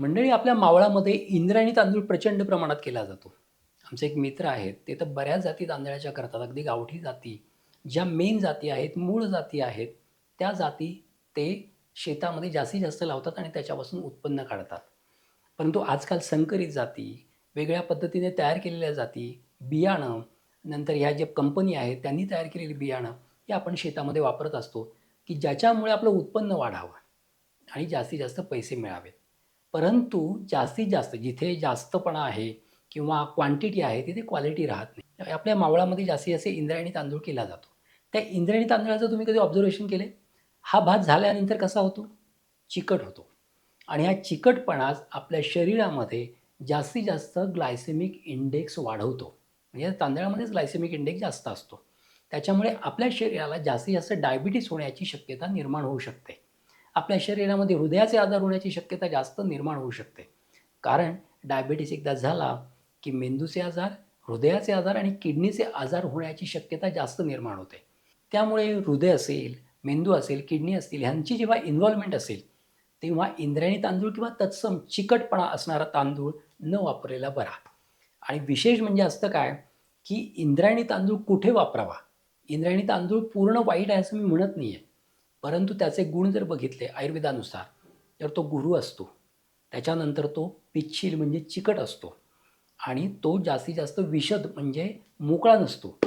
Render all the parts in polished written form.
मंडळी आपल्या मावळामध्ये इंद्रायणी तांदूळ प्रचंड प्रमाणात केला जातो. आमचे एक मित्र आहेत, ते तर बऱ्याच जाती तांदळाच्या करतात. अगदी गावठी जाती, ज्या मेन जाती आहेत, मूळ जाती आहेत, त्या जाती ते शेतामध्ये जास्तीत जास्त लावतात आणि त्याच्यापासून उत्पन्न काढतात. परंतु आजकाल संकरित जाती, वेगळ्या पद्धतीने तयार केलेल्या जाती, बियाणं, नंतर ह्या ज्या कंपनी आहेत, त्यांनी तयार केलेली बियाणं, हे आपण शेतामध्ये वापरत असतो, की ज्याच्यामुळे आपलं उत्पन्न वाढावं आणि जास्तीत जास्त पैसे मिळावेत. परंतु जास्तीत जास्त जिथे जास्तपणा आहे किंवा क्वांटिटी आहे, तिथे क्वालिटी राहत नाही. आपल्या मावळामध्ये जास्तीत जास्त इंद्रायणी तांदूळ केला जातो. त्या इंद्रायणी तांदळाचं तुम्ही कधी ऑब्झर्वेशन केलंय? हा भात झाल्यानंतर कसा होतो? चिकट होतो आणि ह्या चिकटपणाच आपल्या शरीरामध्ये जास्तीत जास्त ग्लायसेमिक इंडेक्स वाढवतो. म्हणजे तांदळामध्येच ग्लायसेमिक इंडेक्स जास्त असतो. त्याच्यामुळे आपल्या शरीराला जास्तीत जास्त डायबिटीज होण्याची शक्यता निर्माण होऊ शकते. आपल्या शरीरामध्ये हृदयाचे आजार होण्याची शक्यता जास्त निर्माण होऊ शकते. कारण डायबिटीस एकदा झाला, की मेंदूचे आजार, हृदयाचे आजार आणि किडनीचे आजार होण्याची शक्यता जास्त निर्माण होते. त्यामुळे हृदय असेल, मेंदू असेल, किडनी असतील ह्यांची जेव्हा इन्व्हॉल्वमेंट असेल, तेव्हा इंद्रायणी तांदूळ किंवा तत्सम चिकटपणा असणारा तांदूळ न वापरलेला बरा. आणि विशेष म्हणजे असतं काय, की इंद्रायणी तांदूळ कुठे वापरावा? इंद्रायणी तांदूळ पूर्ण वाईट आहे असं मी म्हणत नाही आहे. परंतु त्याचे गुण जर बघितले आयुर्वेदानुसार, तर तो गुरू असतो. त्याच्यानंतर तो पिच्छील म्हणजे चिकट असतो आणि तो जास्तीत जास्त विशद म्हणजे मोकळा नसतो.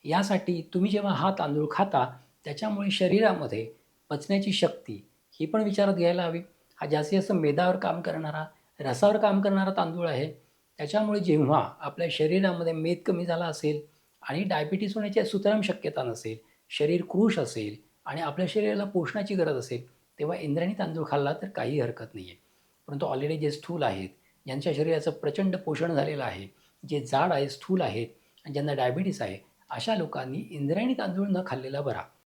यासाठी तुम्ही जेव्हा हा तांदूळ खाता, त्याच्यामुळे शरीरामध्ये पचण्याची शक्ती ही पण विचारात घ्यायला हवी. हा जास्तीत जास्त मेदावर काम करणारा, रसावर काम करणारा तांदूळ आहे. त्याच्यामुळे जेव्हा आपल्या शरीरामध्ये मेद कमी झाला असेल आणि डायबिटीज होण्याची सुतराम शक्यता नसेल, शरीर कृश असेल आणि आपल्या शरीराला पोषणाची गरज असेल, तेव्हा इंद्रायणी तांदूळ खाल्ला तर काही हरकत नाही आहे. परंतु ऑलरेडी जे स्थूल आहेत, ज्यांच्या शरीराचं प्रचंड पोषण झालेलं आहे, जे जाड आहेत, स्थूल आहेत आणि ज्यांना डायबिटीस आहे, अशा लोकांनी इंद्रायणी तांदूळ न खाल्लेला बरा.